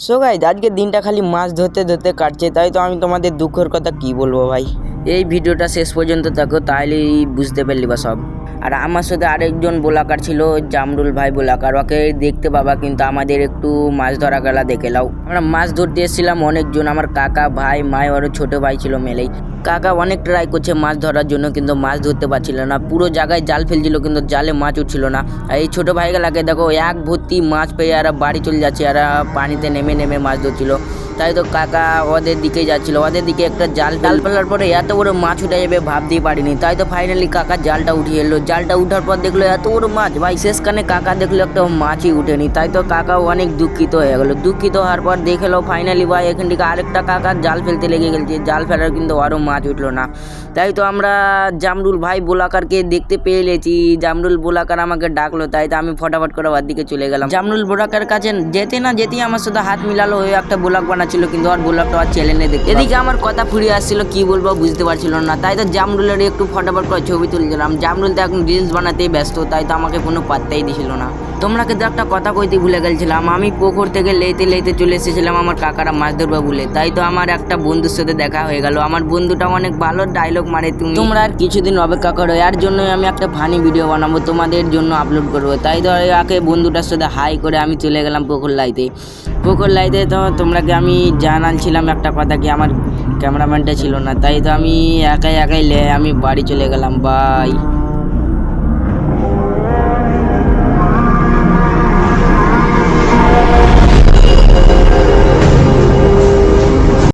So guys আজকে দিনটা খালি মাছ ধরতে ধরতে কাটছে, তাই তো আমি তোমাদের দুঃখের কথা কি বলবো ভাই। এই ভিডিওটা শেষ পর্যন্ত থাকো, তাহলেই বুঝতে পারলি বা সব। আর আমার সাথে আরেকজন বোলাকার ছিল, জামরুল ভাই বোলাকার, ওকে দেখতে পাবা, কিন্তু আমাদের একটু মাছ ধরা গেলা দেখে লাও। আমরা মাছ ধরতে এসেছিলাম অনেকজন, আমার কাকা ভাই মাই আরও ছোট ভাই ছিল মেলেই। কাকা অনেক ট্রাই করছে মাছ ধরার জন্য, কিন্তু মাছ ধরতে পারছিল না, পুরো জায়গায় জাল ফেলছিল কিন্তু জালে মাছ উঠছিল না। আর এই ছোটো ভাইগুলাকে দেখো এক ভর্তি মাছ পেয়ে আর বাড়ি চলে যাচ্ছে, আর পানিতে নেমে নেমে মাছ ধরছিল। তাই তো কাকা ওদের দিকেই যাচ্ছিল, ওদের দিকে একটা জাল ফেলার পরে এত বড় মাছ উঠে যাবে ভাবতেই পারিনি। তাই তো ফাইনালি কাকা জালটা উঠিয়ে এলো, জালটা উঠার পর দেখলো এত বড় মাছ, ভাই শেষখানে কাকা দেখলো একটা মাছই উঠেনি। তাই তো কাকাও অনেক দুঃখিত হয়ে গেলো, দুঃখিত হওয়ার পর দেখলো ফাইনালি ভাই এখান থেকে আরেকটা কাকা জাল ফেলতে লেগে গেছে, জাল ফেলার কিন্তু আরও মাছ উঠলো না। তাই তো আমরা জামরুল ভাই বোলাকারকে দেখতে পেয়ে গেছি, জামরুল বোলাকার আমাকে ডাকলো, তাই তো আমি ফটাফট করে ওর দিকে চলে গেলাম। জামরুল বোলাকার কাছে যেতে না যেতেই আমার সাথে হাত মিলালো, হয়ে একটা বোলাক বানাচ্ছিল, কিন্তু আর বোলাকটা আর চ্যালেঞ্জে দেখতে। এদিকে আমার কথা ফুরিয়ে আসছিল, কি বলবো বুঝতে পারছিল না। তাই তো জামরুলের একটু ফটাফট করে ছবি তুলছিলাম। জামরুল তো এখন রিলস বানাতেই ব্যস্ত, তাই তো আমাকে কোনো পাত্তাই দিছিল না। তোমরা কিন্তু একটা কথা কইতে ভুলে গেছিলাম, আমি পুকুর থেকে লেইতে লেইতে চলে এসেছিলাম আমার কাকারা মাছ ধরবে বলে। তাই তো আমার একটা বন্ধুর সাথে দেখা হয়ে গেল, আমার বন্ধুটা অনেক ভালো ডায়লগ মারে, তোমরা আর কিছুদিন অপেক্ষা করো, এর জন্যই আমি একটা ফানি ভিডিও বানাবো, তোমাদের জন্য আপলোড করবো। তাই তো আগে বন্ধুটার সাথে হাই করে আমি চলে গেলাম পুকুর লাইতে। তো তোমরাকে আমি জানাচ্ছিলাম একটা কথা, কি আমার ক্যামেরাম্যানটা ছিল না, তাই তো আমি একাই আমি বাড়ি চলে গেলাম, বাই।